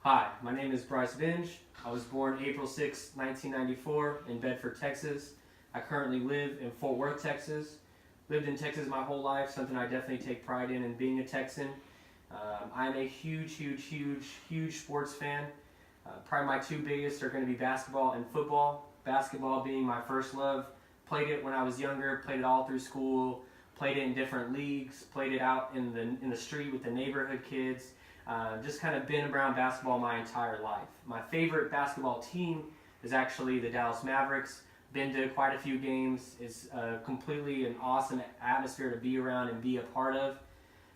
Hi, my name is Bryce Binge. I was born April 6, 1994 in Bedford, Texas. I currently live in Fort Worth, Texas. Lived in Texas my whole life, something I definitely take pride in being a Texan. I'm a huge sports fan. Probably my two biggest are going to be basketball and football. Basketball being my first love. Played it when I was younger, played it all through school, played it in different leagues, played it out in the street with the neighborhood kids. Just kind of been around basketball my entire life. My favorite basketball team is actually the Dallas Mavericks. Been to quite a few games. It's completely an awesome atmosphere to be around and be a part of.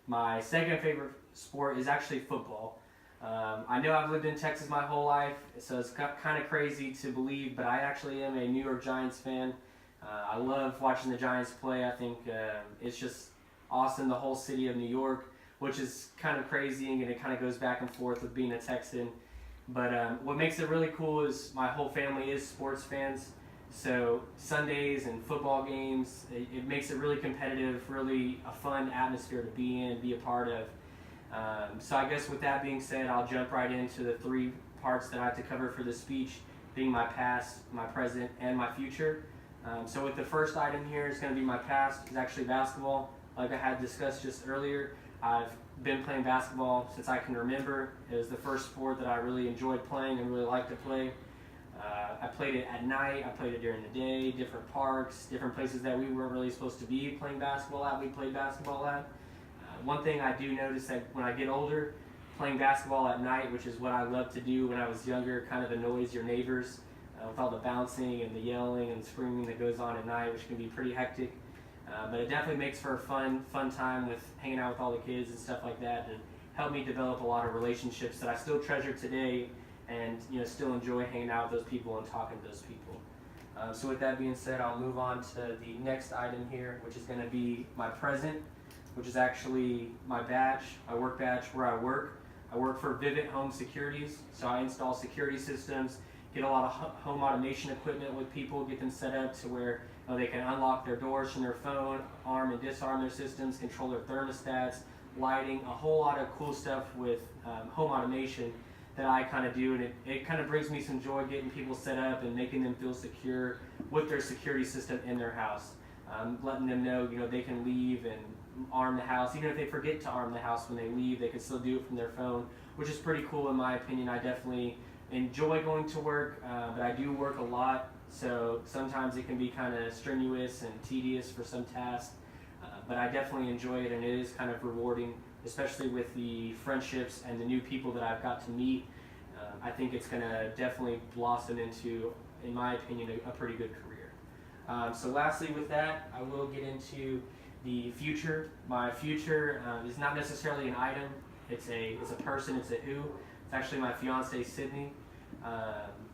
My second favorite sport is actually football. I know I've lived in Texas my whole life, so it's kind of crazy to believe, but I actually am a New York Giants fan. I love watching the Giants play. I think it's just awesome, the whole city of New York, which is kind of crazy, and it kind of goes back and forth with being a Texan. But what makes it really cool is my whole family is sports fans. So Sundays and football games, it makes it really competitive, really a fun atmosphere to be in, be a part of. So I guess with that being said, I'll jump right into the three parts that I have to cover for this speech, being my past, my present, and my future. So with the first item here is going to be my past. It's actually basketball. Like I had discussed just earlier, I've been playing basketball since I can remember. It was the first sport that I really enjoyed playing and really liked to play. I played it at night, I played it during the day, different parks, different places that we weren't really supposed to be playing basketball at, we played basketball at. One thing I do notice that when I get older, playing basketball at night, which is what I loved to do when I was younger, kind of annoys your neighbors with all the bouncing and the yelling and screaming that goes on at night, which can be pretty hectic. But it definitely makes for a fun time with hanging out with all the kids and stuff like that, and helped me develop a lot of relationships that I still treasure today, and still enjoy hanging out with those people and talking to those people. So with that being said, I'll move on to the next item here, which is going to be my present, which is actually my badge, my work badge where I work. I work for Vivint Home Securities, so I install security systems, get a lot of home automation equipment with people, get them set up to where they can unlock their doors from their phone, arm and disarm their systems, control their thermostats, lighting, a whole lot of cool stuff with home automation that I kind of do, and it kind of brings me some joy getting people set up and making them feel secure with their security system in their house. Letting them know, they can leave and arm the house. Even if they forget to arm the house when they leave, they can still do it from their phone, which is pretty cool in my opinion. I definitely enjoy going to work, but I do work a lot, so sometimes it can be kind of strenuous and tedious for some tasks, but I definitely enjoy it, and it is kind of rewarding, especially with the friendships and the new people that I've got to meet. I think it's going to definitely blossom into, in my opinion, a pretty good career. So lastly with that, I will get into the future. My future is not necessarily an item, it's a person, it's a who. It's actually my fiance, Sydney.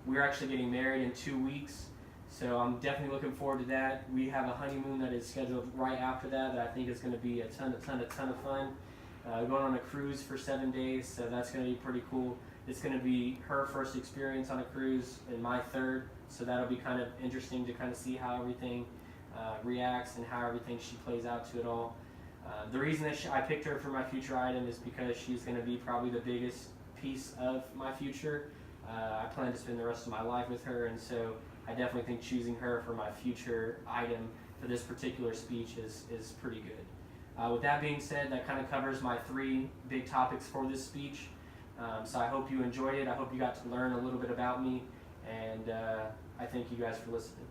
We're actually getting married in 2 weeks, so I'm definitely looking forward to that. We have a honeymoon that is scheduled right after that I think is going to be a ton of fun. Going on a cruise for 7 days, so that's going to be pretty cool. It's going to be her first experience on a cruise and my third, so that'll be kind of interesting to kind of see how everything reacts and how everything she plays out to it all. The reason that I picked her for my future item is because she's going to be probably the biggest piece of my future. I plan to spend the rest of my life with her, and so I definitely think choosing her for my future item for this particular speech is pretty good. With that being said, that kind of covers my three big topics for this speech. So I hope you enjoyed it. I hope you got to learn a little bit about me, and I thank you guys for listening.